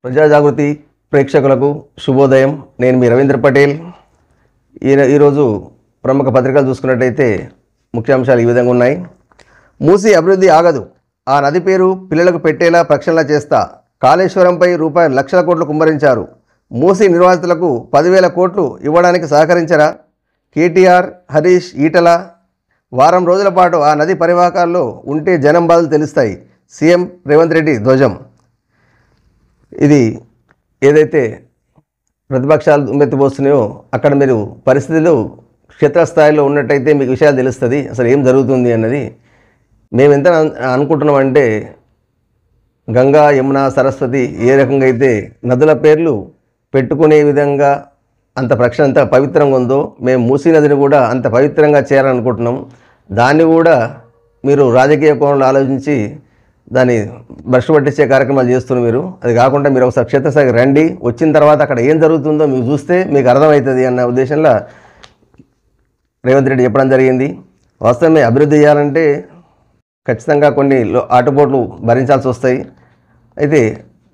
ప్రజా జాగృతి ప్రేక్షకులకు శుభోదయం. నేను మీ రవీంద్ర పటేల్. ఈరోజు ప్రముఖ పత్రికలు చూసుకున్నట్టయితే ముఖ్యాంశాలు ఈ విధంగా ఉన్నాయి. మూసీ అభివృద్ధి ఆగదు, ఆ నది పేరు పిల్లలకు పెట్టేలా ప్రక్షాళన చేస్తా. కాళేశ్వరంపై రూపాయలు లక్షల కోట్లు కుమ్మరించారు. మూసీ నిర్వాసితులకు 10,000 కోట్లు ఇవ్వడానికి సహకరించరా? కేటీఆర్, హరీష్, ఈటల వారం రోజుల పాటు ఆ నది పరివాహకాల్లో ఉంటే జనం బాధలు తెలుస్తాయి. సీఎం రేవంత్ రెడ్డి ధ్వజం. ఇది ఏదైతే ప్రతిపక్షాలు దుమ్మెత్తిపోస్తున్నాయో అక్కడ మీరు పరిస్థితులు క్షేత్రస్థాయిలో ఉన్నట్టయితే మీకు విషయాలు తెలుస్తుంది, అసలు ఏం జరుగుతుంది అన్నది. మేము ఎంత అనుకుంటున్నామంటే గంగా, యమున, సరస్వతి ఏ రకంగా అయితే నదుల పేర్లు పెట్టుకునే విధంగా అంత ప్రక్షణ అంత పవిత్రంగా ఉందో, మేము మూసీ నదిని కూడా అంత పవిత్రంగా చేయాలనుకుంటున్నాం. దాన్ని కూడా మీరు రాజకీయ కోణంలో ఆలోచించి దాన్ని భ్రష్టు పట్టించే కార్యక్రమాలు చేస్తున్నారు మీరు. అది కాకుండా మీరు ఒకసారి క్షేత్రస్థాయికి రండి, వచ్చిన తర్వాత అక్కడ ఏం జరుగుతుందో మీకు చూస్తే మీకు అర్థమవుతుంది అన్న ఉద్దేశంలో రేవంత్ రెడ్డి చెప్పడం జరిగింది. వాస్తవమే, అభివృద్ధి చేయాలంటే ఖచ్చితంగా కొన్ని ఆటుపోట్లు భరించాల్సి వస్తాయి. అయితే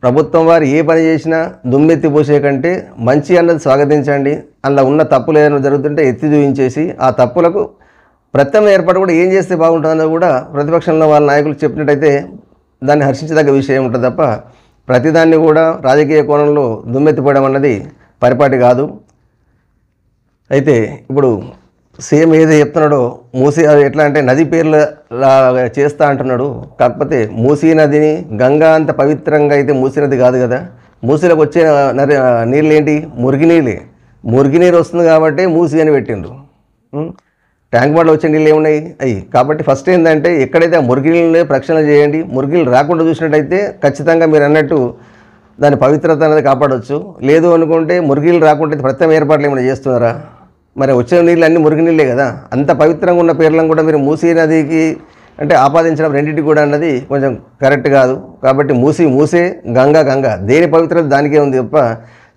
ప్రభుత్వం వారు ఏ పని చేసినా దుమ్మెత్తి పోసే కంటే మంచి అన్నది స్వాగతించండి. అందులో ఉన్న తప్పులు ఏదైనా జరుగుతుంటే ఎత్తి చూపించేసి ఆ తప్పులకు ప్రత్యామ్నాయ ఏర్పాటు కూడా ఏం చేస్తే బాగుంటుందన్నది కూడా ప్రతిపక్షంలో వాళ్ళ నాయకులు చెప్పినట్టయితే దాన్ని హర్షించదగ్గ విషయం ఉంటుంది తప్ప ప్రతిదాన్ని కూడా రాజకీయ కోణంలో దుమ్మెత్తిపోవడం అన్నది పరిపాటి కాదు. అయితే ఇప్పుడు సీఎం ఏదో చెప్తున్నాడో మూసీ ఎట్లా అంటే నది పేర్లు చేస్తా అంటున్నాడు. కాకపోతే మూసీ నదిని గంగా అంత పవిత్రంగా అయితే మూసీ నది కాదు కదా. మూసీలోకి వచ్చే నీళ్ళు ఏంటి? మురికి నీళ్ళే. మురికి నీరు వస్తుంది కాబట్టి మూసీ అని పెట్టిండ్రు. ట్యాంక్ బండ్లో వచ్చే నీళ్ళు ఏమున్నాయి అవి. కాబట్టి ఫస్ట్ ఏంటంటే ఎక్కడైతే ఆ మురికి నీళ్ళని ప్రక్షాళన చేయండి. మురికి నీళ్ళు రాకుండా చూసినట్టయితే ఖచ్చితంగా మీరు అన్నట్టు దాని పవిత్రత అనేది కాపాడవచ్చు. లేదు అనుకుంటే మురికి నీళ్ళు రాకుండా ప్రత్యేక ఏర్పాట్లు ఏమైనా చేస్తున్నారా? మరి వచ్చే నీళ్ళు అన్నీ మురికి నీళ్ళే కదా. అంత పవిత్రంగా ఉన్న పేర్లను కూడా మీరు మూసీ నదికి అంటే ఆపాదించడం రెండింటికి కూడా అన్నది కొంచెం కరెక్ట్ కాదు. కాబట్టి మూసే, గంగా దేని పవిత్రత దానికే ఉంది తప్ప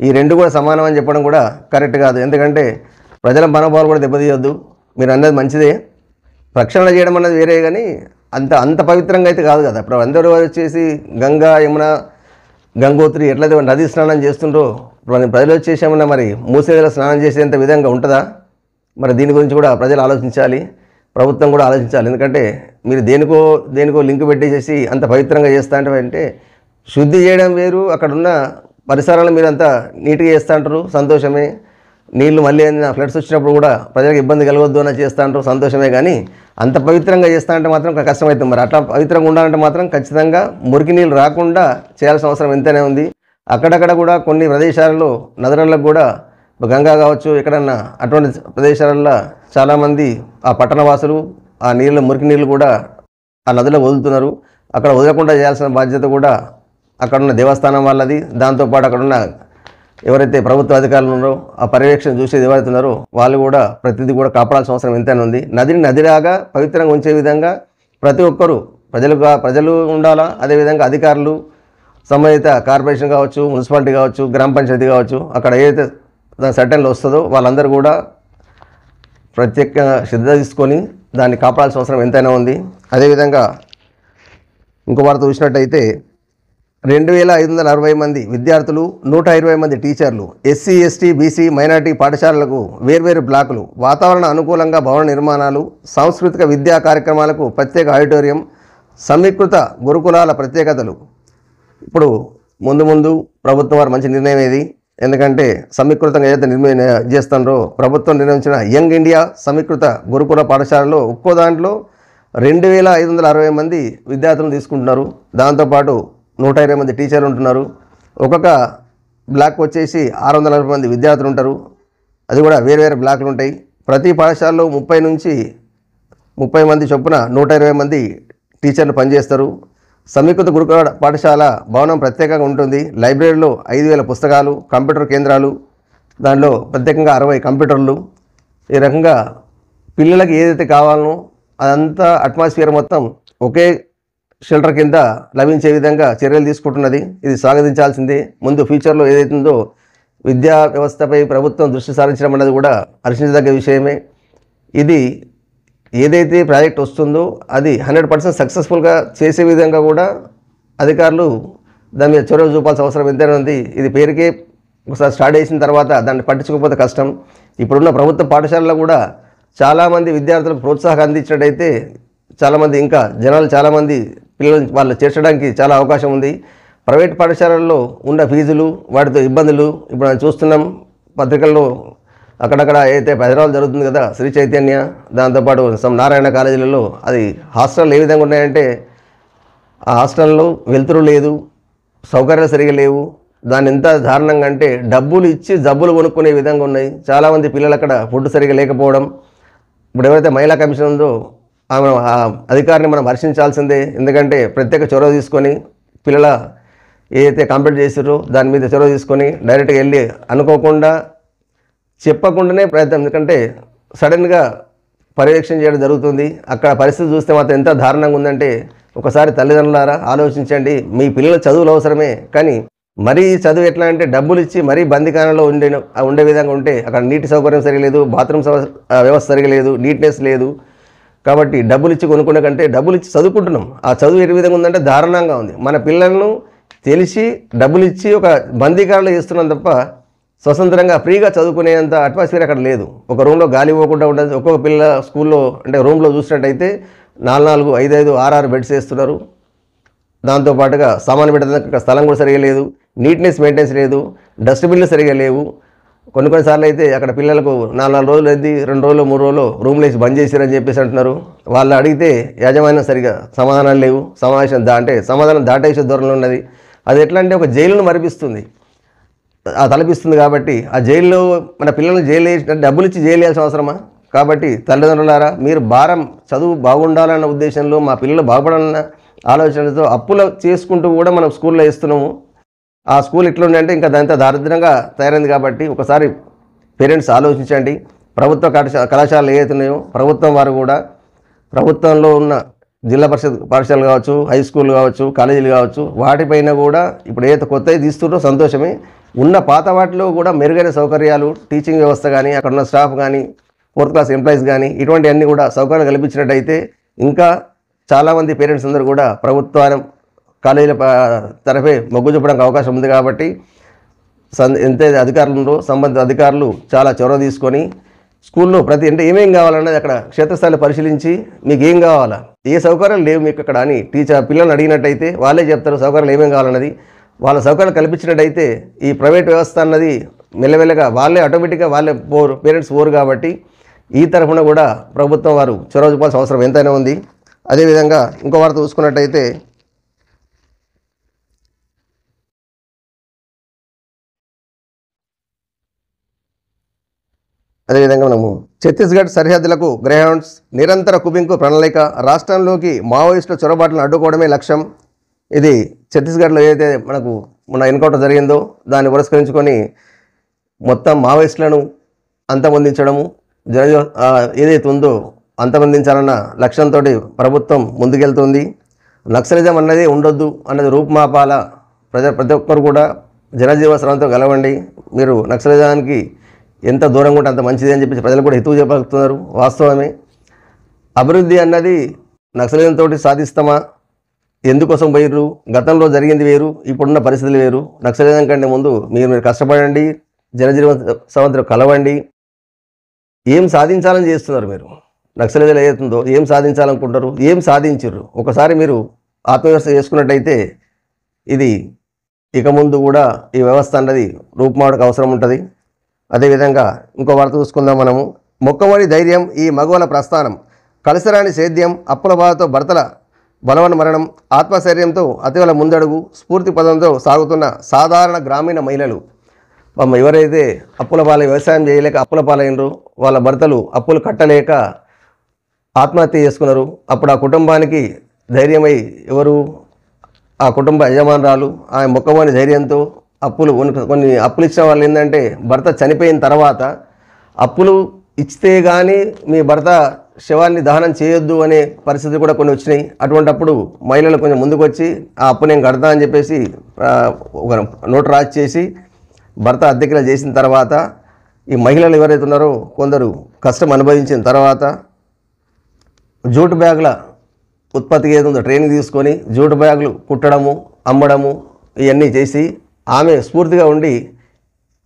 ఈ రెండు కూడా సమానం అని చెప్పడం కూడా కరెక్ట్ కాదు. ఎందుకంటే ప్రజల మనోభావాలు కూడా దెబ్బతీయొద్దు. మీరు అన్నది మంచిదే, ప్రక్షాళన చేయడం అన్నది వేరే, కానీ అంత పవిత్రంగా అయితే కాదు కదా. ఇప్పుడు అందరూ వచ్చేసి గంగా, యమున, గంగోత్రి ఎట్లయితే నది స్నానం చేస్తుండ్రో ప్రజలు వచ్చేసామన్నా మరి మూసీ నదిలో స్నానం చేసేంత విధంగా ఉంటుందా? మరి దీని గురించి కూడా ప్రజలు ఆలోచించాలి, ప్రభుత్వం కూడా ఆలోచించాలి. ఎందుకంటే మీరు దేనికో లింక్ పెట్టేసేసి అంత పవిత్రంగా చేస్తా అంటే శుద్ధి చేయడం వేరు, అక్కడున్న పరిసరాలను మీరు అంతా నీట్గా చేస్తూ అంటారు, సంతోషమే. నీళ్లు మళ్ళీ ఫ్లడ్స్ వచ్చినప్పుడు కూడా ప్రజలకు ఇబ్బంది కలగొద్దు అని చేస్తూ అంటారు, సంతోషమే. కానీ అంత పవిత్రంగా చేస్తా అంటే మాత్రం కష్టమవుతుంది. మరి అట్లా పవిత్రంగా ఉండాలంటే మాత్రం ఖచ్చితంగా మురికి నీళ్ళు రాకుండా చేయాల్సిన అవసరం ఎంతనే ఉంది. అక్కడక్కడ కూడా కొన్ని ప్రదేశాలలో నదులకు కూడా గంగా కావచ్చు ఎక్కడన్నా అటువంటి ప్రదేశాలలో చాలామంది ఆ పట్టణవాసులు ఆ నీళ్ళు మురికి నీళ్ళు కూడా ఆ నదిలో వదులుతున్నారు. అక్కడ వదలకుండా చేయాల్సిన బాధ్యత కూడా అక్కడున్న దేవస్థానం వాళ్ళది. దాంతోపాటు అక్కడున్న ఎవరైతే ప్రభుత్వ అధికారులు ఉన్నారో ఆ పర్యవేక్షణ చూసేది ఎవరైతే ఉన్నారో వాళ్ళు కూడా ప్రతిదీ కూడా కాపాడాల్సిన అవసరం ఎంతైనా ఉంది. నదిని నదిలాగా పవిత్రంగా ఉంచే విధంగా ప్రతి ఒక్కరూ ప్రజలు ఉండాలా. అదేవిధంగా అధికారులు, సంబంధిత కార్పొరేషన్ కావచ్చు, మున్సిపాలిటీ కావచ్చు, గ్రామ పంచాయతీ కావచ్చు, అక్కడ ఏదైతే దాని సర్టన్లో వస్తుందో వాళ్ళందరూ కూడా ప్రత్యేకంగా శ్రద్ధ తీసుకొని దాన్ని కాపాడాల్సిన అవసరం ఎంతైనా ఉంది. అదేవిధంగా ఇంకో వార్త చూసినట్టయితే 2,560 మంది విద్యార్థులు, 120 మంది టీచర్లు, ఎస్సీ, ఎస్టీ, బీసీ, మైనార్టీ పాఠశాలలకు వేర్వేరు బ్లాకులు, వాతావరణ అనుకూలంగా భవన నిర్మాణాలు, సాంస్కృతిక విద్యా కార్యక్రమాలకు ప్రత్యేక ఆడిటోరియం, సమీకృత గురుకులాల ప్రత్యేకతలు. ఇప్పుడు ముందు ప్రభుత్వం వారు మంచి నిర్ణయం ఏది. ఎందుకంటే సమీకృతంగా ఏదైతే చేస్తారో ప్రభుత్వం నిర్ణయించిన యంగ్ ఇండియా సమీకృత గురుకుల పాఠశాలలో ఒక్కో దాంట్లో 2,560 మంది విద్యార్థులను తీసుకుంటున్నారు. దాంతోపాటు 120 మంది టీచర్లు ఉంటున్నారు. ఒక్కొక్క బ్లాక్ వచ్చేసి 640 మంది విద్యార్థులు ఉంటారు. అది కూడా వేరే బ్లాకులు ఉంటాయి. ప్రతి పాఠశాలలో 30 నుంచి 30 మంది చొప్పున 120 మంది టీచర్లు పనిచేస్తారు. సమీకృత గురుకుల పాఠశాల భవనం ప్రత్యేకంగా ఉంటుంది. లైబ్రరీలో 5,000 పుస్తకాలు, కంప్యూటర్ కేంద్రాలు, దానిలో ప్రత్యేకంగా 60 కంప్యూటర్లు. ఈ రకంగా పిల్లలకి ఏదైతే కావాలనో అదంతా అట్మాస్ఫియర్ మొత్తం ఒకే షెల్టర్ కింద లభించే విధంగా చర్యలు తీసుకుంటున్నది. ఇది స్వాగతించాల్సిందే. ముందు ఫ్యూచర్లో ఏదైతుందో విద్యా వ్యవస్థపై ప్రభుత్వం దృష్టి సారించడం అన్నది కూడా హర్షించదగ్గ విషయమే. ఇది ఏదైతే ప్రాజెక్ట్ వస్తుందో అది 100% సక్సెస్ఫుల్గా చేసే విధంగా కూడా అధికారులు దాని మీద చొరవ చూపాల్సిన అవసరం ఎంతైనా ఉంది. ఇది పేరుకే ఒకసారి స్టార్ట్ చేసిన తర్వాత దాన్ని పట్టించుకోకపోతే కష్టం. ఇప్పుడున్న ప్రభుత్వ పాఠశాలలో కూడా చాలామంది విద్యార్థులకు ప్రోత్సాహం అందించినట్టయితే చాలామంది ఇంకా జనాలు చాలామంది పిల్లలు వాళ్ళు చేర్చడానికి చాలా అవకాశం ఉంది. ప్రైవేట్ పాఠశాలల్లో ఉన్న ఫీజులు వాటితో ఇబ్బందులు ఇప్పుడు మనం చూస్తున్నాం. పత్రికల్లో అక్కడక్కడ అయితే హైదరాబాద్ జరుగుతుంది కదా, శ్రీ చైతన్య, దాంతోపాటు నారాయణ కాలేజీలలో అది హాస్టల్ ఏ విధంగా ఉన్నాయంటే ఆ హాస్టల్లో వెలుతురు లేదు, సౌకర్యాలు సరిగా లేవు. దాన్ని ఎంత దారుణంగా అంటే డబ్బులు ఇచ్చి జబ్బులు కొనుక్కునే విధంగా ఉన్నాయి. చాలామంది పిల్లలు అక్కడ ఫుడ్ సరిగా లేకపోవడం. ఇప్పుడు ఎవరైతే మహిళా కమిషన్ ఉందో ఆమె ఆ అధికారిని మనం హర్షించాల్సిందే. ఎందుకంటే ప్రత్యేక చొరవ తీసుకొని పిల్లల ఏదైతే కంప్లీట్ చేసారో దాని మీద చొరవ తీసుకొని డైరెక్ట్గా వెళ్ళి అనుకోకుండా చెప్పకుండానే ప్రయత్నం, ఎందుకంటే సడన్గా పర్యవేక్షణ చేయడం జరుగుతుంది. అక్కడ పరిస్థితి చూస్తే మాత్రం ఎంత దారుణంగా ఉందంటే ఒకసారి తల్లిదండ్రులారా ఆలోచించండి. మీ పిల్లల చదువులు అవసరమే, కానీ మరీ చదువు ఎట్లా అంటే డబ్బులు ఇచ్చి మరీ బందీఖానలో ఉండే విధంగా ఉంటే అక్కడ నీటి సౌకర్యం సరిగా లేదు, బాత్రూమ్ వ్యవస్థ సరిగా లేదు, నీట్నెస్ లేదు. కాబట్టి డబ్బులు ఇచ్చి కొనుక్కునే కంటే డబ్బులు ఇచ్చి చదువుకుంటున్నాం. ఆ చదువు ఏ విధంగా ఉందంటే దారుణంగా ఉంది. మన పిల్లలను తెలిసి డబ్బులు ఇచ్చి ఒక బందీఖానలో చేస్తున్నాం తప్ప స్వతంత్రంగా ఫ్రీగా చదువుకునేంత అట్మాస్ఫియర్ అక్కడ లేదు. ఒక రూమ్లో గాలి పోకుండా ఉండదు. ఒక్కొక్క పిల్ల స్కూల్లో అంటే రూమ్లో చూసినట్టయితే 4, 5, 6 బెడ్స్ వేస్తున్నారు. దాంతోపాటుగా సామాను పెట్టడానికి స్థలం కూడా సరిగా లేదు, నీట్నెస్ మెయింటెన్స్ లేదు, డస్ట్బిన్లు సరిగా లేవు. కొన్నిసార్లు అయితే అక్కడ పిల్లలకు 4 రోజులు అయింది, 2 రోజులు 3 రోజులు రూమ్లో వేసి బంద్ చేశారని చెప్పేసి అంటున్నారు. వాళ్ళు అడిగితే యాజమాన్యం సరిగా సమాధానాలు లేవు. సమాధానం దాటేసే ధోరణిలో ఉన్నది. అది ఎట్లా అంటే ఒక జైలును మరిపిస్తుంది, తలపిస్తుంది. కాబట్టి ఆ జైల్లో మన పిల్లల్ని జైలు వేసి డబ్బులు ఇచ్చి జైలు వేయాల్సిన అవసరమా? కాబట్టి తల్లిదండ్రులారా మీరు చదువు బాగుండాలన్న ఉద్దేశంలో మా పిల్లలు బాగుపడాలన్న ఆలోచనతో అప్పులు చేసుకుంటూ కూడా మనం స్కూల్లో వేస్తున్నాము. ఆ స్కూల్ ఇట్లుందంటే ఇంకా దాంతో దారిద్రంగా తయారైంది. కాబట్టి ఒకసారి పేరెంట్స్ ఆలోచించండి. ప్రభుత్వ కళాశాలలు ఏవైతే ఉన్నాయో ప్రభుత్వం వారు కూడా ప్రభుత్వంలో ఉన్న జిల్లా పరిషత్ పాఠశాలలు కావచ్చు, హై స్కూల్ కావచ్చు, కాలేజీలు కావచ్చు, వాటిపైన కూడా ఇప్పుడు ఏదైతే కొత్తవి తీస్తున్నారో సంతోషమే. ఉన్న పాత వాటిలో కూడా మెరుగైన సౌకర్యాలు, టీచింగ్ వ్యవస్థ కానీ, అక్కడ ఉన్న స్టాఫ్ కానీ, 4th క్లాస్ ఎంప్లాయీస్ కానీ ఇటువంటివన్నీ కూడా సౌకర్యాలు కల్పించినట్టయితే ఇంకా చాలామంది పేరెంట్స్ అందరూ కూడా ప్రభుత్వ కాలేజీల తరఫే మొగ్గు చూపడానికి అవకాశం ఉంది. కాబట్టి ఎంత అధికారులు ఉన్నారో సంబంధిత అధికారులు చాలా చొరవ తీసుకొని స్కూల్లో అంటే ఏమేం కావాలన్నది అక్కడ క్షేత్రస్థాయిలో పరిశీలించి మీకు ఏం కావాలా, ఏ సౌకర్యాలు లేవు మీకు అక్కడ అని పిల్లల్ని అడిగినట్టయితే వాళ్ళే చెప్తారు సౌకర్యాలు ఏమేం కావాలన్నది. వాళ్ళ సౌకర్యాలు కల్పించినట్టయితే ఈ ప్రైవేట్ వ్యవస్థ అన్నది మెల్లమెల్లగా వాళ్ళే ఆటోమేటిక్గా పేరెంట్స్ పోరు. కాబట్టి ఈ తరఫున కూడా ప్రభుత్వం వారు చొరవ చూపాల్సిన అవసరం ఎంతైనా ఉంది. అదేవిధంగా ఇంకో వార్త చూసుకున్నట్టయితే మనము ఛత్తీస్గఢ్ సరిహద్దులకు గ్రేహౌండ్స్ నిరంతర కుబింకు ప్రణాళిక, రాష్ట్రంలోకి మావోయిస్టుల చొరబాట్లను అడ్డుకోవడమే లక్ష్యం. ఇది ఛత్తీస్గఢ్లో ఏదైతే మనకు మొన్న ఎన్కౌంటర్ జరిగిందో దాన్ని పురస్కరించుకొని మొత్తం మావోయిస్టులను అంతమొందించడము ఏదైతే ఉందో అంతమొందించాలన్న లక్ష్యంతో ప్రభుత్వం ముందుకెళ్తుంది. నక్సలిజం అన్నది ఉండొద్దు అన్నది రూపుమాపాల ప్రతి ఒక్కరు కూడా జనజీవన స్రవంతో కలవండి. మీరు నక్సలిజానికి ఎంత దూరంగా ఉంటే అంత మంచిది అని చెప్పి ప్రజలు కూడా హితవు చెప్పగలుగుతున్నారు. వాస్తవమే. అభివృద్ధి అన్నది నక్సలిజంతో సాధిస్తామా, ఎందుకోసం పోయిర్రు, గతంలో జరిగింది వేరు, ఇప్పుడున్న పరిస్థితులు వేరు. నక్సలిజం కంటే ముందు మీరు కష్టపడండి, జనజీవన స్రవంతో కలవండి. ఏం సాధించాలని చేస్తున్నారు మీరు? నక్సలిజం ఏదైతుందో ఏం సాధించాలనుకుంటారు, ఏం సాధించారు? ఒకసారి మీరు ఆత్మవిమర్శ చేసుకున్నట్టయితే ఇది ఇక ముందు కూడా ఈ వ్యవస్థ అన్నది రూపుమాడకు అవసరం ఉంటుంది. అదేవిధంగా ఇంకో వార్త చూసుకుందాం మనము. మొక్కవని ధైర్యం ఈ మగవల ప్రస్థానం, కలిసరాని సేద్యం, అప్పుల బాధతో భర్తల బలవన మరణం, ఆత్మశైర్యంతో అతివల ముందడుగు, స్ఫూర్తి పదంతో సాగుతున్న సాధారణ గ్రామీణ మహిళలు. ఎవరైతే అప్పుల పాలై వ్యవసాయం చేయలేక అప్పుల పాలైనరు, వాళ్ళ భర్తలు అప్పులు కట్టలేక ఆత్మహత్య చేసుకున్నారు. అప్పుడు ఆ కుటుంబానికి ధైర్యమై ఎవరు? ఆ కుటుంబ యజమానురాలు. ఆమె మొక్కవని ధైర్యంతో కొన్ని అప్పులు ఇచ్చిన వాళ్ళు ఏంటంటే భర్త చనిపోయిన తర్వాత అప్పులు ఇస్తే కానీ మీ భర్త శవాన్ని దహనం చేయొద్దు అనే పరిస్థితులు కూడా కొన్ని వచ్చినాయి. అటువంటప్పుడు మహిళలు కొంచెం ముందుకు వచ్చి ఆ అప్పు నేను కడతా అని చెప్పేసి ఒక నోటు రాసి చేసి భర్త అద్దెకిలా చేసిన తర్వాత ఈ మహిళలు ఎవరైతే ఉన్నారో కొందరు కష్టం అనుభవించిన తర్వాత జూట్ బ్యాగుల ఉత్పత్తికి ఏదో ట్రైనింగ్ తీసుకొని జూట్ బ్యాగులు కుట్టడము, అమ్మడము, ఇవన్నీ చేసి ఆమె స్ఫూర్తిగా ఉండి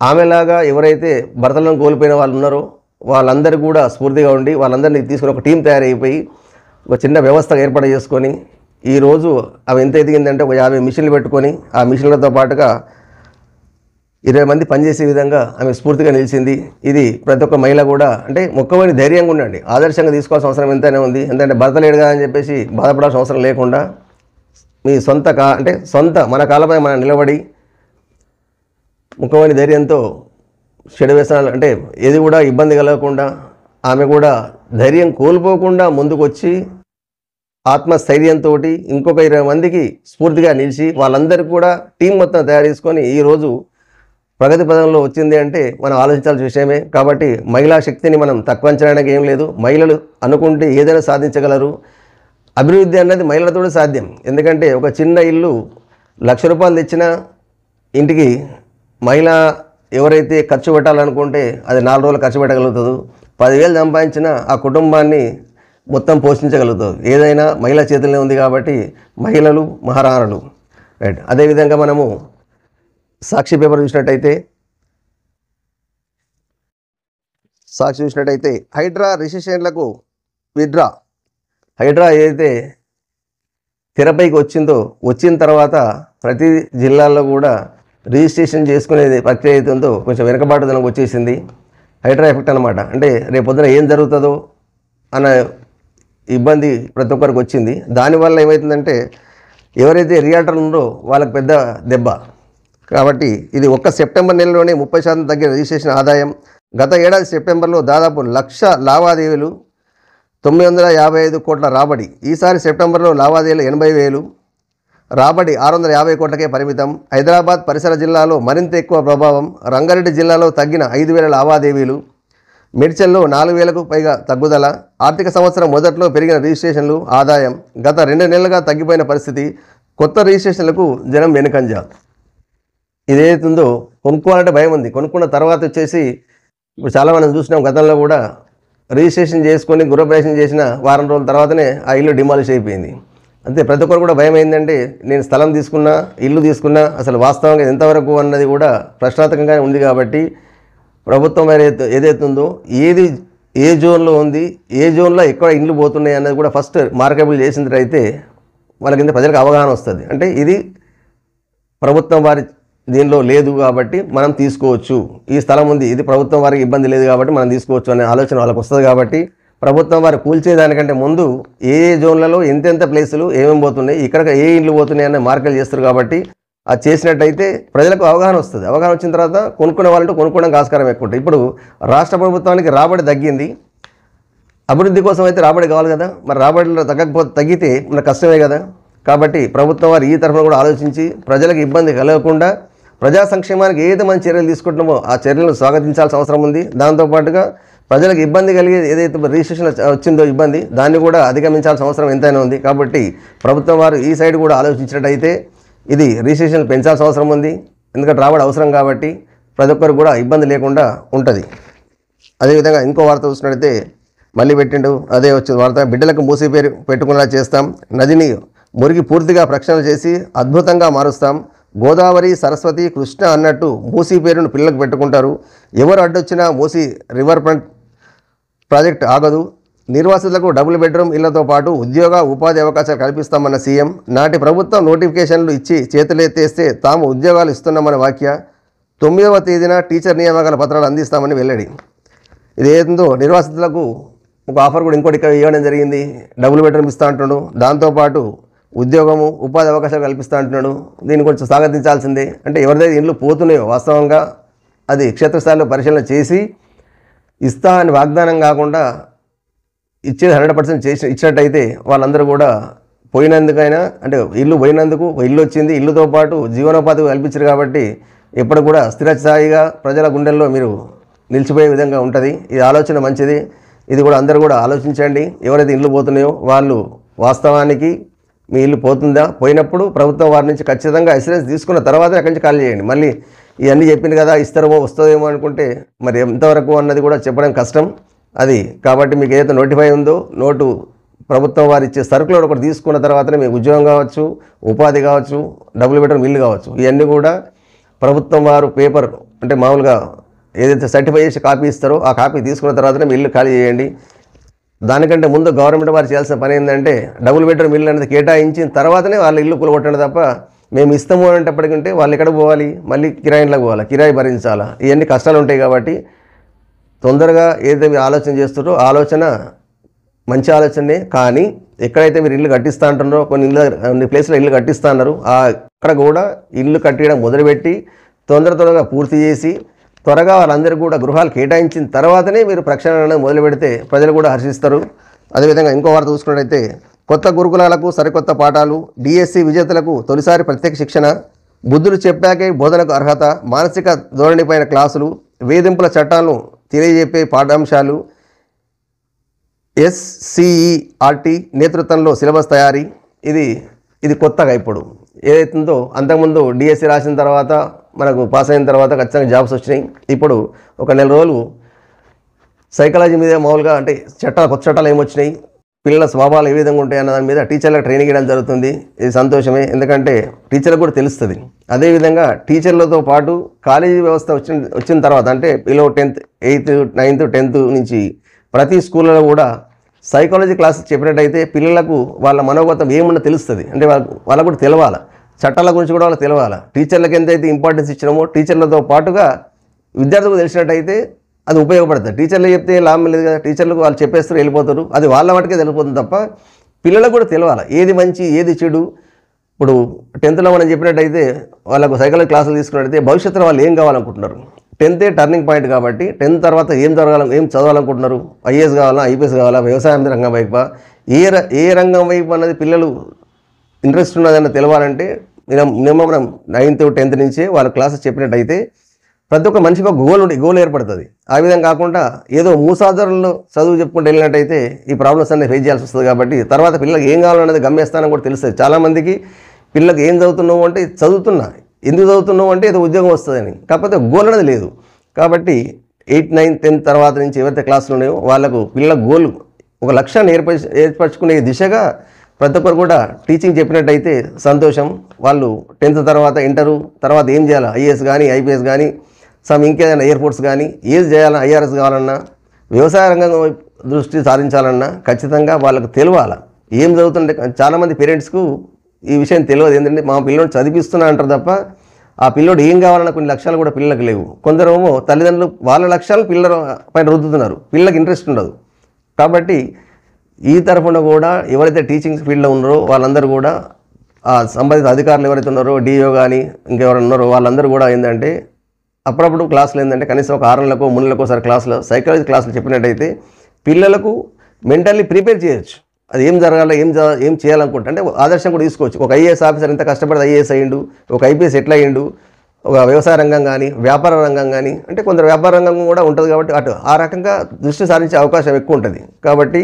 ఆమెలాగా ఎవరైతే భర్తలను కోల్పోయిన వాళ్ళు ఉన్నారో వాళ్ళందరూ కూడా స్ఫూర్తిగా ఉండి వాళ్ళందరినీ తీసుకుని ఒక టీం తయారైపోయి ఒక చిన్న వ్యవస్థ ఏర్పాటు చేసుకొని ఈరోజు అవి ఎంత ఎదిగిందంటే ఒక 50 మిషన్లు పెట్టుకొని ఆ మిషన్లతో పాటుగా 20 మంది పనిచేసే విధంగా ఆమె స్ఫూర్తిగా నిలిచింది. ఇది ప్రతి ఒక్క మహిళ కూడా అంటే మొక్కమని ధైర్యంగా ఉండండి, ఆదర్శంగా తీసుకోవాల్సిన అవసరం ఎంతైనా ఉంది. ఎందుకంటే భర్త లేడుగా అని చెప్పేసి బాధపడాల్సిన అవసరం లేకుండా మీ సొంత మన కాళ్ళపై మనం నిలబడి ముఖమని ధైర్యంతో చెడు వ్యసనాలు అంటే ఏది కూడా ఇబ్బంది కలగకుండా ఆమె కూడా ధైర్యం కోల్పోకుండా ముందుకు వచ్చి ఆత్మస్థైర్యంతో ఇంకొక 20 మందికి స్ఫూర్తిగా నిలిచి వాళ్ళందరికీ కూడా టీం మొత్తం తయారు చేసుకొని ఈరోజు ప్రగతి పదంలో వచ్చింది అంటే మనం ఆలోచించాల్సిన విషయమే. కాబట్టి మహిళా శక్తిని మనం తక్కువ అంచనానికి ఏం లేదు. మహిళలు అనుకుంటే ఏదైనా సాధించగలరు. అభివృద్ధి అన్నది మహిళలతో సాధ్యం. ఎందుకంటే ఒక చిన్న ఇల్లు ₹1,00,000 తెచ్చిన ఇంటికి మహిళ ఎవరైతే ఖర్చు పెట్టాలనుకుంటే అది 4 రోజులు ఖర్చు పెట్టగలుగుతుంది. 10,000 సంపాదించిన ఆ కుటుంబాన్ని మొత్తం పోషించగలుగుతుంది. ఏదైనా మహిళా చేతుల్లో ఉంది కాబట్టి మహిళలు మహారాణులు, రైట్. అదేవిధంగా మనము సాక్షి పేపర్ చూసినట్టయితే హైడ్రా రిజిస్ట్రేషన్లకు విత్డ్రా. హైడ్రా ఏదైతే తెరపైకి వచ్చిన తర్వాత ప్రతి జిల్లాల్లో కూడా రిజిస్ట్రేషన్ చేసుకునేది ప్రక్రియ అవుతుందో కొంచెం వెనకబాటుదనం వచ్చేసింది. హైడ్రా ఎఫెక్ట్ అనమాట. అంటే రేపొద్దున ఏం జరుగుతుందో అన్న ఇబ్బంది ప్రతి ఒక్కరికి వచ్చింది. దానివల్ల ఏమవుతుందంటే ఎవరైతే రియాల్టర్లు ఉన్నారో వాళ్ళకి పెద్ద దెబ్బ. కాబట్టి ఇది ఒక్క సెప్టెంబర్ నెలలోనే 30% తగ్గిన రిజిస్ట్రేషన్ ఆదాయం. గత ఏడాది సెప్టెంబర్లో దాదాపు 1,00,000 లావాదేవీలు, 955 కోట్ల రాబడి. ఈసారి సెప్టెంబర్లో లావాదేవీలు 80,000, రాబడి 650 కోట్లకే పరిమితం. హైదరాబాద్ పరిసర జిల్లాలో మరింత ఎక్కువ ప్రభావం. రంగారెడ్డి జిల్లాలో తగ్గిన 5,000 లావాదేవీలు, మేడ్చల్లో 4,000కు పైగా తగ్గుదల. ఆర్థిక సంవత్సరం మొదట్లో పెరిగిన రిజిస్ట్రేషన్లు, ఆదాయం గత 2 నెలలుగా తగ్గిపోయిన పరిస్థితి. కొత్త రిజిస్ట్రేషన్లకు జనం వెనుకంజ. ఇదేతుందో కొనుక్కోవాలంటే భయం ఉంది. కొనుక్కున్న తర్వాత వచ్చేసి ఇప్పుడు చాలామంది చూసినాం, గతంలో కూడా రిజిస్ట్రేషన్ చేసుకొని గృహప్రవేశం చేసిన వారం రోజుల తర్వాతనే ఆ ఇల్లు డిమాలిష్ అయిపోయింది. అంతే, ప్రతి ఒక్కరు కూడా భయం ఏంటంటే నేను స్థలం తీసుకున్నా, ఇల్లు తీసుకున్నా, అసలు వాస్తవంగా ఎంతవరకు అన్నది కూడా ప్రశ్నార్థకంగానే ఉంది. కాబట్టి ప్రభుత్వం ఏదైతుందో ఏ జోన్లో ఉంది, ఏ జోన్లో ఎక్కడ ఇండ్లు పోతున్నాయి అన్నది కూడా ఫస్ట్ మార్కబుల్ చేసినట్లయితే వాళ్ళ కింద ప్రజలకు అవగాహన వస్తుంది. అంటే ఇది ప్రభుత్వం వారి దీనిలో లేదు కాబట్టి మనం తీసుకోవచ్చు, ఈ స్థలం ఉంది, ఇది ప్రభుత్వం వారికి ఇబ్బంది లేదు కాబట్టి మనం తీసుకోవచ్చు అనే ఆలోచన వాళ్ళకి వస్తుంది. కాబట్టి ప్రభుత్వం వారు కూల్చేదానికంటే ముందు ఏ జోన్లలో ఎంతెంత ప్లేసులు ఏమేమి పోతున్నాయి, ఇక్కడ ఏ ఇండ్లు పోతున్నాయి అనే మార్కులు చేస్తారు. కాబట్టి అది చేసినట్టయితే ప్రజలకు అవగాహన వస్తుంది. అవగాహన వచ్చిన తర్వాత కొనుక్కునే వాళ్ళంటూ కొనుక్కోవడానికి ఆస్కారం ఎక్కువ ఉంటుంది. ఇప్పుడు రాష్ట్ర ప్రభుత్వానికి రాబడి తగ్గింది, అభివృద్ధి కోసం అయితే రాబడి కావాలి కదా. మరి రాబడిలో తగ్గితే మన కష్టమే కదా. కాబట్టి ప్రభుత్వం వారు ఈ తరఫున కూడా ఆలోచించి ప్రజలకు ఇబ్బంది కలగకుండా ప్రజా సంక్షేమానికి ఏదైతే మనం చర్యలు తీసుకుంటున్నామో ఆ చర్యలను స్వాగతించాల్సిన అవసరం ఉంది. దాంతోపాటుగా ప్రజలకు ఇబ్బంది కలిగే ఏదైతే రిజిస్ట్రేషన్ వచ్చిందో ఇబ్బంది, దాన్ని కూడా అధిగమించాల్సిన అవసరం ఎంతైనా ఉంది. కాబట్టి ప్రభుత్వం వారు ఈ సైడ్ కూడా ఆలోచించినట్టయితే ఇది రిజిస్ట్రేషన్ పెంచాల్సిన అవసరం ఉంది. ఎందుకంటే రాబడి అవసరం కాబట్టి ప్రతి ఒక్కరు కూడా ఇబ్బంది లేకుండా ఉంటుంది. అదేవిధంగా ఇంకో వార్త చూసినట్టయితే మళ్ళీ పెట్టిండు, అదే వచ్చిన వార్త. బిడ్డలకు మూసి పేరు పెట్టుకునేలా చేస్తాం, నదిని మురిగి పూర్తిగా ప్రక్షాళన చేసి అద్భుతంగా మారుస్తాం. గోదావరి, సరస్వతి, కృష్ణ అన్నట్టు మూసీ పేరును పిల్లలకు పెట్టుకుంటారు. ఎవరు అడ్డొచ్చినా మూసీ రివర్ ఫ్రంట్ ప్రాజెక్ట్ ఆగదు. నిర్వాసితులకు డబుల్ బెడ్రూమ్ ఇళ్లతో పాటు ఉద్యోగ ఉపాధి అవకాశాలు కల్పిస్తామన్న సీఎం. నాటి ప్రభుత్వం నోటిఫికేషన్లు ఇచ్చి చేతులెత్తేస్తే తాము ఉద్యోగాలు ఇస్తున్నామన్న వాక్య. 9వ తేదీన టీచర్ నియామకాల పత్రాలు అందిస్తామని వెల్లడి. ఇదేందో నిర్వాసితులకు ఒక ఆఫర్ కూడా ఇంకోటి ఇవ్వడం జరిగింది. డబుల్ బెడ్రూమ్ ఇస్తా అంటున్నాడు, దాంతోపాటు ఉద్యోగము ఉపాధి అవకాశాలు కల్పిస్తూ అంటున్నాడు. దీన్ని కొంచెం స్వాగతించాల్సిందే. అంటే ఎవరిదైతే ఇండ్లు పోతున్నాయో వాస్తవంగా అది క్షేత్రస్థాయిలో పరిశీలన చేసి ఇస్తా అని వాగ్దానం కాకుండా ఇచ్చేది 100% ఇచ్చినట్టయితే వాళ్ళందరూ కూడా పోయినందుకైనా అంటే ఇల్లు పోయినందుకు ఇల్లు వచ్చింది, ఇల్లుతో పాటు జీవనోపాధి కల్పించారు. కాబట్టి ఎప్పుడు కూడా స్థిరస్థాయిగా ప్రజల గుండెల్లో మీరు నిలిచిపోయే విధంగా ఉంటుంది. ఈ ఆలోచన మంచిది. ఇది కూడా అందరూ కూడా ఆలోచించండి. ఎవరైతే ఇల్లు పోతున్నాయో వాళ్ళు వాస్తవానికి మీ ఇల్లు పోతుందా, పోయినప్పుడు ప్రభుత్వం వారి నుంచి ఖచ్చితంగా అష్యూరెన్స్ తీసుకున్న తర్వాత అక్కడి నుంచి కాల్ చేయండి. మళ్ళీ ఇవన్నీ చెప్పింది కదా ఇస్తారేమో వస్తుందేమో అనుకుంటే మరి ఎంతవరకు అన్నది కూడా చెప్పడం కష్టం అది. కాబట్టి మీకు ఏదైతే నోటిఫై ఉందో నోటు ప్రభుత్వం వారు ఇచ్చే సరుకులు ఒకటి తీసుకున్న తర్వాతనే మీకు ఉద్యోగం కావచ్చు, ఉపాధి కావచ్చు, డబుల్ బెడ్రూమ్ ఇల్లు కావచ్చు. ఇవన్నీ కూడా ప్రభుత్వం వారు పేపర్ అంటే మామూలుగా ఏదైతే సర్టిఫై చేసి కాపీ ఇస్తారో ఆ కాపీ తీసుకున్న తర్వాతనే మీ ఇల్లు ఖాళీ చేయండి. దానికంటే ముందు గవర్నమెంట్ వారు చేయాల్సిన పని ఏంటంటే డబుల్ బెడ్రూమ్ ఇల్లు అనేది కేటాయించిన తర్వాతనే వాళ్ళ ఇల్లు కూలగొట్టండి తప్ప మేము ఇస్తాము అనేటప్పటికంటే వాళ్ళు ఎక్కడ పోవాలి, మళ్ళీ కిరాయిలకు పోవాలి, కిరాయి భరించాలా, ఇవన్నీ కష్టాలు ఉంటాయి. కాబట్టి తొందరగా ఏదైతే మీరు ఆలోచన చేస్తారో ఆలోచన మంచి ఆలోచనే, కానీ ఎక్కడైతే మీరు ఇల్లు కట్టిస్తూ అంటున్నారో కొన్ని ప్లేస్లో ఇల్లు కట్టిస్తూ అన్నారు అక్కడ కూడా ఇల్లు కట్టడం మొదలుపెట్టి తొందరగా పూర్తి చేసి త్వరగా వాళ్ళందరికీ కూడా గృహాలు కేటాయించిన తర్వాతనే మీరు ప్రక్షాళన మొదలు పెడితే ప్రజలు కూడా హర్షిస్తారు. అదేవిధంగా ఇంకో వార్త చూసుకున్నట్టయితే కొత్త గురుకులాలకు సరికొత్త పాఠాలు, డిఎస్సి విజేతలకు తొలిసారి ప్రత్యేక శిక్షణ, బుద్ధులు చెప్పాకే బోధనకు అర్హత, మానసిక ధోరణిపైన క్లాసులు, వేధింపుల చట్టాలను తెలియజెప్పే పాఠ్యాంశాలు, ఎస్సిఈఆర్టీ నేతృత్వంలో సిలబస్ తయారీ. ఇది కొత్తగా ఇప్పుడు ఏదైతుందో అంతకుముందు డిఎస్సి రాసిన తర్వాత మనకు పాస్ అయిన తర్వాత ఖచ్చితంగా జాబ్స్ వచ్చినాయి. ఇప్పుడు ఒక నెల రోజులు సైకాలజీ మీద మామూలుగా అంటే కొత్త చట్టాలు ఏమొచ్చినాయి, పిల్లల స్వభావాలు ఏ విధంగా ఉంటాయి అన్న దాని మీద టీచర్లకు ట్రైనింగ్ ఇవ్వడం జరుగుతుంది. ఇది సంతోషమే, ఎందుకంటే టీచర్లకు కూడా తెలుస్తుంది. అదేవిధంగా టీచర్లతో పాటు కాలేజీ వ్యవస్థ వచ్చిన తర్వాత అంటే పిల్లలు 10th 8th 9th 10th నుంచి ప్రతి స్కూళ్ళలో కూడా సైకాలజీ క్లాసెస్ చెప్పినట్టయితే పిల్లలకు వాళ్ళ మనోగతం ఏమన్నా తెలుస్తుంది. అంటే వాళ్ళకు కూడా తెలవాలి, చట్టాల గురించి కూడా వాళ్ళకి తెలవాలి. టీచర్లకు ఎంతైతే ఇంపార్టెన్స్ ఇచ్చినామో టీచర్లతో పాటుగా విద్యార్థులకు తెలిసినట్టయితే అది ఉపయోగపడుతుంది. టీచర్లు చెప్తే లాభం లేదు కదా, టీచర్లకు వాళ్ళు చెప్పేస్తారు వెళ్ళిపోతారు, అది వాళ్ళ మటుకే తెలిపోతుంది తప్ప పిల్లలకు కూడా తెలవాలి ఏది మంచి ఏది చెడు. ఇప్పుడు 10th మనం చెప్పినట్టయితే వాళ్ళకు సైకాలజీ క్లాసులు తీసుకున్నట్టయితే భవిష్యత్తులో వాళ్ళు ఏం కావాలనుకుంటున్నారు, 10th టర్నింగ్ పాయింట్ కాబట్టి 10th తర్వాత ఏం చదవాలనుకుంటున్నారు, ఐఏఎస్ కావాలా, ఐపీఎస్ కావాలా, వ్యవసాయం రంగం వైపు ఏ రంగం వైపు అన్నది పిల్లలు ఇంట్రెస్ట్ ఉన్నదన్న తెలవాలంటే మినిమం మనం 9th 10th నుంచే వాళ్ళ క్లాసెస్ చెప్పినట్టయితే ప్రతి ఒక్క మనిషికి ఒక గోల్ ఏర్పడుతుంది. ఆ విధంగా కాకుండా ఏదో మూసాధారంలో చదువు చెప్పుకుంటూ వెళ్ళినట్టయితే ఈ ప్రాబ్లమ్స్ అన్ని ఫేస్ చేయాల్సి వస్తుంది. కాబట్టి తర్వాత పిల్లలకు ఏం కావాలనేది గమ్యస్థానం కూడా తెలుస్తుంది. చాలామందికి పిల్లలకు ఏం చదువుతున్నావు అంటే చదువుతున్నా, ఎందుకు చదువుతున్నావు అంటే ఏదో ఉద్యోగం వస్తుందని, కాకపోతే గోల్ అనేది లేదు. కాబట్టి 8th 9th 10th తర్వాత నుంచి ఎవరైతే క్లాసులు ఉన్నాయో వాళ్ళకు పిల్లల గోల్ ఒక లక్ష్యాన్ని ఏర్పరచుకునే దిశగా ప్రతి ఒక్కరు కూడా టీచింగ్ చెప్పినట్టయితే సంతోషం. వాళ్ళు 10th తర్వాత ఇంటరు తర్వాత ఏం చేయాలి, ఐఏఎస్ కానీ ఐపీఎస్ కానీ ఇంకేదైనా ఎయిర్పోర్ట్స్ కానీ ఏది చేయాలన్నా, ఐఆర్ఎస్ కావాలన్నా, వ్యవసాయ రంగం దృష్టి సాధించాలన్నా ఖచ్చితంగా వాళ్ళకు తెలియాలి ఏం చదువుతుంటే. చాలామంది పేరెంట్స్కు ఈ విషయం తెలియదు. ఏంటంటే మా పిల్లోడు చదివిస్తున్నా అంటారు తప్ప ఆ పిల్లోడు ఏం కావాలన్న కొన్ని లక్ష్యాలు కూడా పిల్లలకు లేవు. కొందరేమో తల్లిదండ్రులు వాళ్ళ లక్ష్యాలు పిల్లల పైన రుద్దుతున్నారు, పిల్లలకు ఇంట్రెస్ట్ ఉండదు. కాబట్టి ఈ తరఫున కూడా ఎవరైతే టీచింగ్ ఫీల్డ్లో ఉన్నారో వాళ్ళందరూ కూడా ఆ సంబంధిత అధికారులు ఎవరైతే ఉన్నారో డిఓ కానీ ఇంకెవరైనా ఉన్నారో వాళ్ళందరూ కూడా ఏంటంటే అప్పుడప్పుడు క్లాసులు ఏంటంటే కనీసం ఒక 6 నెలలకు 3 నెలలకు ఒకసారి క్లాసులు సైకాలజీ క్లాసులు చెప్పినట్టయితే పిల్లలకు మెంటల్లీ ప్రిపేర్ చేయొచ్చు. అది ఏం జరగాలో ఏం చేయాలనుకుంటా అంటే ఆదర్శం కూడా తీసుకోవచ్చు. ఒక ఐఏఎస్ ఆఫీసర్ ఎంత కష్టపడి ఐఏఎస్ అయ్యిండు, ఒక ఐపీఎస్ ఎట్లా అయ్యిండు, ఒక వ్యవసాయ రంగం కానీ వ్యాపార రంగం కానీ అంటే కొందరు వ్యాపార రంగం కూడా ఉంటుంది. కాబట్టి ఆ రకంగా దృష్టి సారించే అవకాశం ఎక్కువ ఉంటుంది. కాబట్టి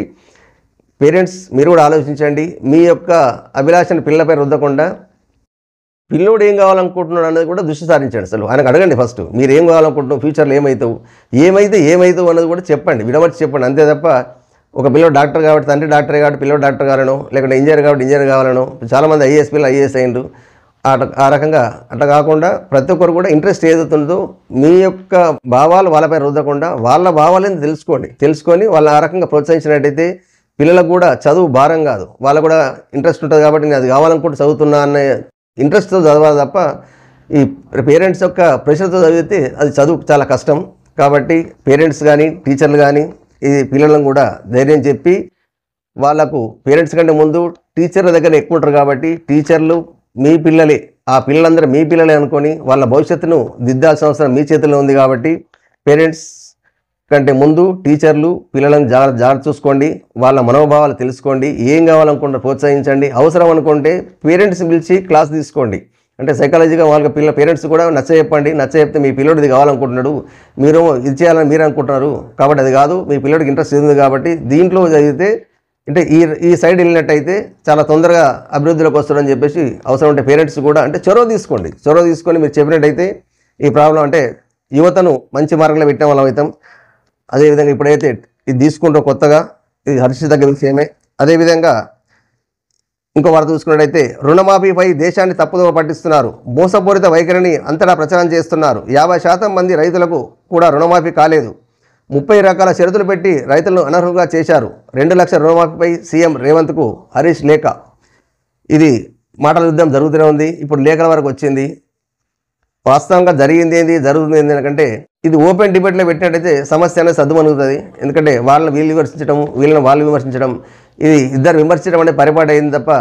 పేరెంట్స్ మీరు కూడా ఆలోచించండి, మీ యొక్క అభిలాషను పిల్లలపై రుద్దకుండా పిల్లోడు ఏం కావాలనుకుంటున్నాడు అనేది కూడా దృష్టి సారించండి. అసలు ఆయనకు అడగండి ఫస్ట్, మీరు ఏం కావాలనుకుంటున్నావు, ఫ్యూచర్లో ఏమవుతావు అన్నది కూడా చెప్పండి, విడమర్చి చెప్పండి. అంతే తప్ప ఒక పిల్లోడు డాక్టర్ కాబట్టి తండ్రి డాక్టర్ కాబట్టి పిల్లోడు డాక్టర్ కావాలనో, లేకుంటే ఇంజనీర్ కాబట్టి ఇంజనీర్ కావాలనో, చాలామంది ఐఏఎస్ పిల్లలు ఐఏఎస్ అయ్యిండు. ఆ రకంగా అట్లా కాకుండా ప్రతి ఒక్కరు కూడా ఇంట్రెస్ట్ ఏదవుతుందో మీ యొక్క భావాలు వాళ్ళపై రుద్దకుండా వాళ్ళ భావాలను తెలుసుకొని వాళ్ళ ఆ రకంగా ప్రోత్సహించినట్టయితే పిల్లలకు కూడా చదువు భారం కాదు, వాళ్ళకు కూడా ఇంట్రెస్ట్ ఉంటుంది. కాబట్టి నేను అది కావాలనుకుంటూ చదువుతున్నా అనే ఇంట్రెస్ట్తో చదవాలి తప్ప ఈ పేరెంట్స్ యొక్క ప్రెషర్తో చదివితే అది చదువు చాలా కష్టం. కాబట్టి పేరెంట్స్ కానీ టీచర్లు కానీ ఇది పిల్లలను కూడా ధైర్యం చెప్పి వాళ్ళకు పేరెంట్స్ కంటే ముందు టీచర్ల దగ్గర ఎక్కువ ఉంటారు. కాబట్టి టీచర్లు మీ పిల్లలే, ఆ పిల్లలందరూ మీ పిల్లలే అనుకొని వాళ్ళ భవిష్యత్తును దిద్దాల్సిన అవసరం మీ చేతిలో ఉంది. కాబట్టి పేరెంట్స్ కంటే ముందు టీచర్లు పిల్లలను జాగ్రత్త చూసుకోండి, వాళ్ళ మనోభావాలు తెలుసుకోండి, ఏం కావాలనుకుంటే ప్రోత్సహించండి. అవసరం అనుకుంటే పేరెంట్స్ పిలిచి క్లాస్ తీసుకోండి. అంటే సైకాలజీగా వాళ్ళకి పేరెంట్స్ కూడా నచ్చచెప్తే మీ పిల్లోడు ఇది కావాలనుకుంటున్నాడు, మీరు ఇది చేయాలని మీరు అనుకుంటున్నారు కాబట్టి అది కాదు, మీ పిల్లోడికి ఇంట్రెస్ట్ ఉంది కాబట్టి దీంట్లో చదివితే అంటే ఈ సైడ్ వెళ్ళినట్టయితే చాలా తొందరగా అభివృద్ధిలోకి వస్తాడని చెప్పేసి అవసరం ఉంటే పేరెంట్స్ కూడా అంటే చొరవ తీసుకొని మీరు చెప్పినట్టయితే ఈ ప్రాబ్లం అంటే యువతను మంచి మార్గంలో పెట్టడం వల్ల అవుతాం. అదేవిధంగా ఇప్పుడైతే ఇది తీసుకుంటాం కొత్తగా, ఇది హర్షించదగ్గ విషయమే. అదేవిధంగా ఇంకో వార్త చూసుకున్నట్టయితే రుణమాఫీపై దేశాన్ని తప్పుదోవ పట్టిస్తున్నారు. మోసపూరిత వైఖరిని అంతటా ప్రచారం చేస్తున్నారు. 50% మంది రైతులకు కూడా రుణమాఫీ కాలేదు. 30 రకాల షరతులు పెట్టి రైతులను అనర్హులుగా చేశారు. 2 లక్షల రుణమాఫీపై సీఎం రేవంత్కు హరీష్ లేఖ. ఇది మాటల యుద్ధం జరుగుతూనే ఉంది. ఇప్పుడు లేఖల వరకు వచ్చింది. వాస్తవంగా జరిగింది ఏంది, జరుగుతుంది ఏంది ఎందుకంటే ఇది ఓపెన్ డిబేట్లో పెట్టినట్టయితే సమస్య అనేది సద్దుమణుగుతుంది. ఎందుకంటే వాళ్ళని వీళ్ళు విమర్శించడం, వీళ్ళని వాళ్ళు విమర్శించడం, ఇది ఇద్దరు విమర్శించడం అంటే పరిపాటి అయింది తప్ప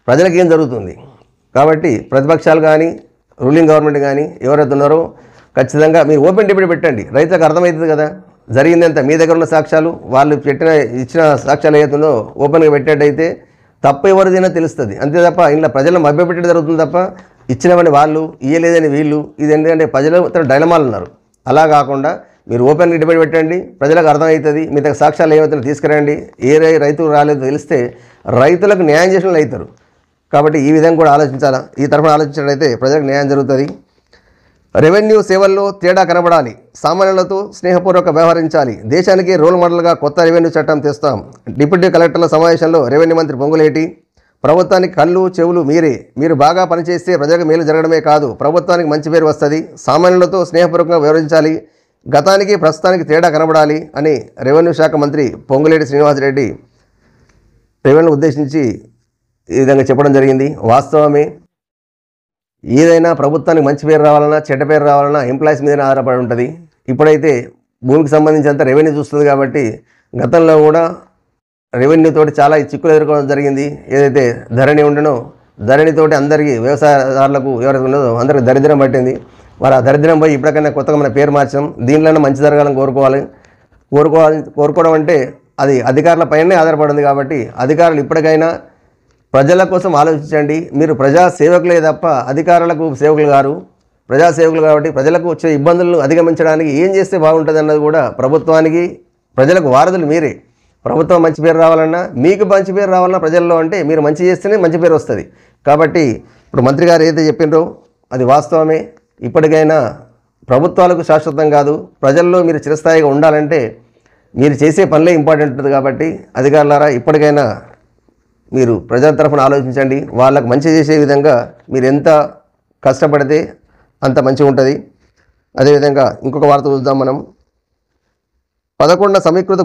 ప్రజలకు ఏం జరుగుతుంది. కాబట్టి ప్రతిపక్షాలు కానీ రూలింగ్ గవర్నమెంట్ కానీ ఎవరైతే ఉన్నారో ఖచ్చితంగా మీరు ఓపెన్ డిబేట్ పెట్టండి. రైతులకు అర్థమవుతుంది కదా జరిగిందంత. మీ దగ్గర ఉన్న సాక్ష్యాలు వాళ్ళు ఇచ్చిన సాక్ష్యాలు ఏదైతుందో ఓపెన్గా పెట్టేటైతే తప్పు ఎవరిదైనా తెలుస్తుంది. అంతే తప్ప ఇలా ప్రజలను మభ్యపెట్టడం జరుగుతుంది తప్ప ఇచ్చినవని వాళ్ళు, ఇయ్యలేదని వీళ్ళు, ఇది ఎందుకంటే ప్రజలు డైలమాలు ఉన్నారు. అలా కాకుండా మీరు ఓపెన్ డిబేట్ పెట్టండి, ప్రజలకు అర్థమవుతుంది. మీ దగ్గర సాక్ష్యాలు ఏమవుతుందో తీసుకురండి. ఏ రైతు రాలేదో తెలిస్తే రైతులకు న్యాయం చేసిన వాళ్ళు అవుతారు. కాబట్టి ఈ విధంగా కూడా ఆలోచించాలా. ఈ తరఫున ఆలోచించినట్లయితే ప్రజలకు న్యాయం జరుగుతుంది. రెవెన్యూ సేవల్లో తేడా కనబడాలి. సామాన్యులతో స్నేహపూర్వక వ్యవహరించాలి. దేశానికి రోల్ మోడల్గా కొత్త రెవెన్యూ చట్టం తెస్తాం. డిప్యూటీ కలెక్టర్ల సమావేశంలో రెవెన్యూ మంత్రి పొంగులేటి. ప్రభుత్వానికి కళ్ళు చెవులు మీరే. మీరు బాగా పనిచేస్తే ప్రజలకు మేలు జరగడమే కాదు, ప్రభుత్వానికి మంచి పేరు వస్తుంది. సామాన్యులతో స్నేహపూర్వకంగా వ్యవహరించాలి. గతానికి ప్రస్తుతానికి తేడా కనబడాలి అని రెవెన్యూ శాఖ మంత్రి పొంగులేటి శ్రీనివాసరెడ్డి రెవెన్యూ ఉద్దేశించి ఈ విధంగా చెప్పడం జరిగింది. వాస్తవమే. ఏదైనా ప్రభుత్వానికి మంచి పేరు రావాలన్నా చెడ్డ పేరు రావాలన్నా ఎంప్లాయీస్ మీదనే ఆధారపడి ఉంటుంది. ఇప్పుడైతే భూమికి సంబంధించినంత రెవెన్యూ చూస్తుంది కాబట్టి గతంలో కూడా రెవెన్యూ తోటి చాలా చిక్కులు ఎదుర్కోవడం జరిగింది. ఏదైతే ధరణి ఉండనో ధరణితోటి అందరికీ వ్యవసాయదారులకు ఎవరైతే ఉన్నదో అందరికీ దరిద్రం పట్టింది. మరి ఆ దరిద్రం పోయి ఇప్పటికైనా కొత్తగా మన పేరు మార్చాం. దీనిలోనే మంచి జరగాలని కోరుకోవడం అంటే అది అధికారుల పైనే ఆధారపడింది. కాబట్టి అధికారులు ఇప్పటికైనా ప్రజల కోసం ఆలోచించండి. మీరు ప్రజా సేవకులే తప్ప అధికారులకు సేవకులు గారు. ప్రజా సేవకులు కాబట్టి ప్రజలకు వచ్చే ఇబ్బందులను అధిగమించడానికి ఏం చేస్తే బాగుంటుంది అన్నది కూడా ప్రభుత్వానికి ప్రజలకు వారధులు మీరే. ప్రభుత్వం మంచి పేరు రావాలన్నా మీకు మంచి పేరు రావాలన్నా ప్రజల్లో అంటే మీరు మంచి చేస్తేనే మంచి పేరు వస్తుంది. కాబట్టి ఇప్పుడు మంత్రి గారు ఏదైతే చెప్పిండ్రో అది వాస్తవమే. ఇప్పటికైనా ప్రభుత్వాలకు శాశ్వతం కాదు, ప్రజల్లో మీరు చిరస్థాయిగా ఉండాలంటే మీరు చేసే పనులే ఇంపార్టెంట్ ఉంటుంది. కాబట్టి అధికారులారా ఇప్పటికైనా మీరు ప్రజల తరఫున ఆలోచించండి. వాళ్ళకు మంచి చేసే విధంగా మీరు ఎంత కష్టపడితే అంత మంచిగా ఉంటుంది. అదేవిధంగా ఇంకొక వార్త చూద్దాం మనం. 11 సమీకృత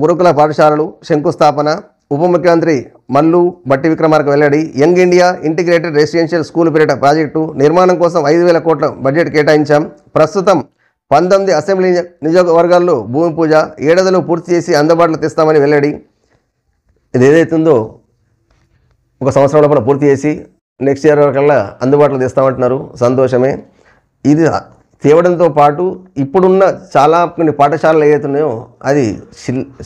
గురుకుల పాఠశాలలు శంకుస్థాపన. ఉప ముఖ్యమంత్రి మల్లు భట్టి విక్రమార్క వెల్లడి. Young India integrated residential school పేరిట ప్రాజెక్టు నిర్మాణం కోసం 5,000 కోట్ల బడ్జెట్ కేటాయించాం. ప్రస్తుతం 19 అసెంబ్లీ నియోజకవర్గాల్లో భూమి పూజ, ఏడాదిలో పూర్తి చేసి అందుబాటులో తెస్తామని వెల్లడి. ఇది ఏదైతుందో 1 సంవత్సరం లోపల పూర్తి చేసి నెక్స్ట్ ఇయర్ వరకల్లా అందుబాటులో తెస్తామంటున్నారు. సంతోషమే. ఇది తేవడంతో పాటు ఇప్పుడున్న చాలా కొన్ని పాఠశాలలు ఏవైతున్నాయో అది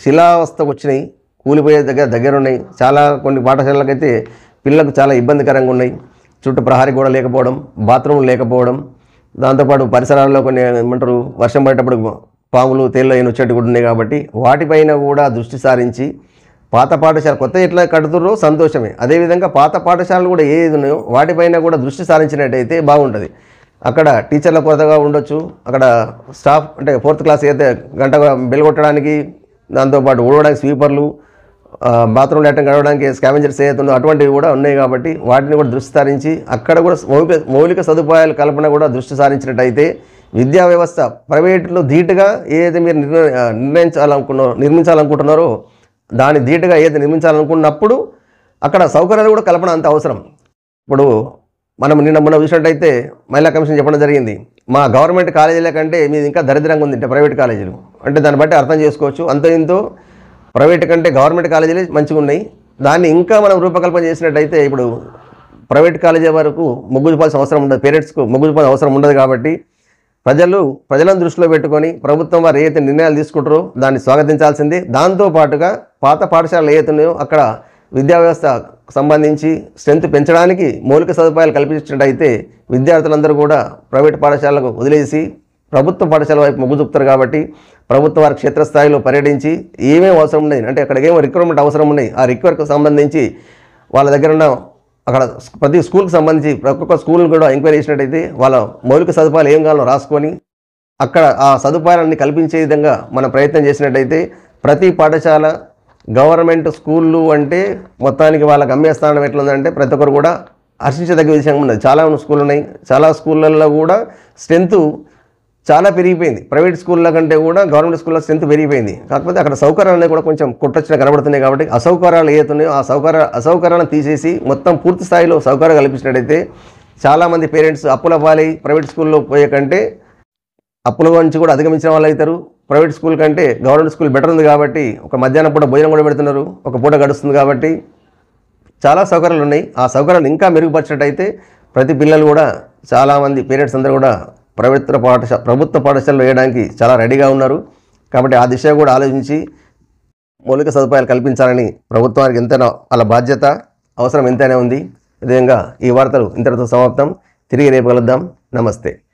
శిలావస్థకు వచ్చినాయి, కూలిపోయే దగ్గర ఉన్నాయి. చాలా కొన్ని పాఠశాలలకైతే పిల్లలకు చాలా ఇబ్బందికరంగా ఉన్నాయి. చుట్టూ ప్రహారీ గోడ లేకపోవడం, బాత్రూమ్ లేకపోవడం, దాంతోపాటు పరిసరాల్లో కొన్ని ఏమంటారు వర్షం పడేటప్పుడు పాములు తేళ్ళు అయిన వచ్చేట్టు కూడా ఉన్నాయి. కాబట్టి వాటిపైన కూడా దృష్టి సారించి పాత పాఠశాల కొత్త ఎట్లా కడుతుర్రో సంతోషమే. అదేవిధంగా పాత పాఠశాలలు కూడా ఏది ఉన్నాయో వాటిపైన కూడా దృష్టి సారించినట్టయితే బాగుంటుంది. అక్కడ టీచర్ల కొరతగా ఉండొచ్చు. అక్కడ స్టాఫ్ అంటే 4th క్లాస్ అయితే గంట బెల్ కొట్టడానికి, దాంతోపాటు ఊడడానికి స్వీపర్లు, బాత్రూమ్ లాట్రిన్ గడవడానికి స్కావెంజర్స్ ఏదైతుందో అటువంటివి కూడా ఉన్నాయి. కాబట్టి వాటిని కూడా దృష్టి సారించి అక్కడ కూడా మౌలిక సదుపాయాల కల్పన కూడా దృష్టి సారించినట్టయితే విద్యా వ్యవస్థ ప్రైవేట్లో ధీటుగా ఏదైతే మీరు నిర్మించాలనుకుంటున్నారో దాని ధీటుగా ఏదైతే నిర్మించాలనుకున్నప్పుడు అక్కడ సౌకర్యాలు కూడా కల్పన అంత అవసరం. ఇప్పుడు మనం మొన్న చూసినట్టయితే మహిళా కమిషన్ చెప్పడం జరిగింది, మా గవర్నమెంట్ కాలేజీల కంటే మీది ఇంకా దరిద్రంగా ఉంది అంటే ప్రైవేట్ కాలేజీలు. అంటే దాన్ని బట్టి అర్థం చేసుకోవచ్చు. అంత ఇంతో ప్రైవేట్ కంటే గవర్నమెంట్ కాలేజీలు మంచిగా ఉన్నాయి. దాన్ని ఇంకా మనం రూపకల్పన చేసినట్టయితే ఇప్పుడు ప్రైవేట్ కాలేజీ వరకు మొగ్గు చూపాల్సిన అవసరం ఉండదు, పేరెంట్స్కు మొగ్గు చూపాల్సిన అవసరం ఉండదు. కాబట్టి ప్రజలను దృష్టిలో పెట్టుకొని ప్రభుత్వం వారు ఏదైతే నిర్ణయాలు తీసుకుంటారో దాన్ని స్వాగతించాల్సిందే. దాంతోపాటుగా పాత పాఠశాలలు ఏవైతున్నాయో అక్కడ విద్యా వ్యవస్థ సంబంధించి స్ట్రెంత్ పెంచడానికి మౌలిక సదుపాయాలు కల్పించినట్టయితే విద్యార్థులందరూ కూడా ప్రైవేట్ పాఠశాలకు వదిలేసి ప్రభుత్వ పాఠశాల వైపు మొగ్గు చూపుతారు. కాబట్టి ప్రభుత్వ వారి క్షేత్రస్థాయిలో పర్యటించి ఏమేమి అవసరం ఉన్నాయి అంటే అక్కడికి ఏమో రిక్రూట్మెంట్ అవసరం ఉన్నాయి, ఆ రిక్వైర్కి సంబంధించి వాళ్ళ దగ్గర ఉన్న అక్కడ ప్రతి స్కూల్కి సంబంధించి ఒక్కొక్క స్కూల్ని కూడా ఎంక్వైరీ చేసినట్టయితే వాళ్ళ మౌలిక సదుపాయాలు ఏం కావాలో రాసుకొని అక్కడ ఆ సదుపాయాలన్నీ కల్పించే విధంగా మనం ప్రయత్నం చేసినట్టయితే ప్రతి పాఠశాల గవర్నమెంట్ స్కూళ్ళు అంటే మొత్తానికి వాళ్ళకి అమ్మే స్థానం ఎట్లుందంటే ప్రతి ఒక్కరు కూడా హర్షించదగ్గ విషయం ఉన్నది. చాలా స్కూళ్ళు ఉన్నాయి. చాలా స్కూళ్ళల్లో కూడా స్ట్రెంత్ చాలా పెరిగిపోయింది. ప్రైవేట్ స్కూళ్ళ కంటే కూడా గవర్నమెంట్ స్కూల్లో స్ట్రెంత్ పెరిగిపోయింది. కాకపోతే అక్కడ సౌకర్యాలు కూడా కొంచెం కొట్టొచ్చిన కనబడుతున్నాయి. కాబట్టి అసౌకర్యాలు ఏతున్నాయో ఆ అసౌకర్యాలను తీసేసి మొత్తం పూర్తి స్థాయిలో సౌకర్యాలు కల్పించినట్టయితే చాలామంది పేరెంట్స్ అప్పుల పాలై ప్రైవేట్ స్కూల్లో పోయే కంటే అప్పుల నుంచి కూడా అధిగమించిన వాళ్ళు అవుతారు. ప్రైవేట్ స్కూల్ కంటే గవర్నమెంట్ స్కూల్ బెటర్ ఉంది కాబట్టి ఒక మధ్యాహ్నం పూట భోజనం కూడా పెడుతున్నారు, ఒక పూట గడుస్తుంది. కాబట్టి చాలా సౌకర్యాలు ఉన్నాయి. ఆ సౌకర్యాలు ఇంకా మెరుగుపరిచినట్టయితే ప్రతి పిల్లలు కూడా చాలామంది పేరెంట్స్ అందరూ కూడా ప్రభుత్వ పాఠశాలలో వేయడానికి చాలా రెడీగా ఉన్నారు. కాబట్టి ఆ దిశ కూడా ఆలోచించి మౌలిక సదుపాయాలు కల్పించాలని ప్రభుత్వానికి ఎంతైనా వాళ్ళ బాధ్యత అవసరం ఎంతైనా ఉంది. విధంగా ఈ వార్తలు ఇంతటితో సమాప్తం. తిరిగి రేపు కలుద్దాం. నమస్తే.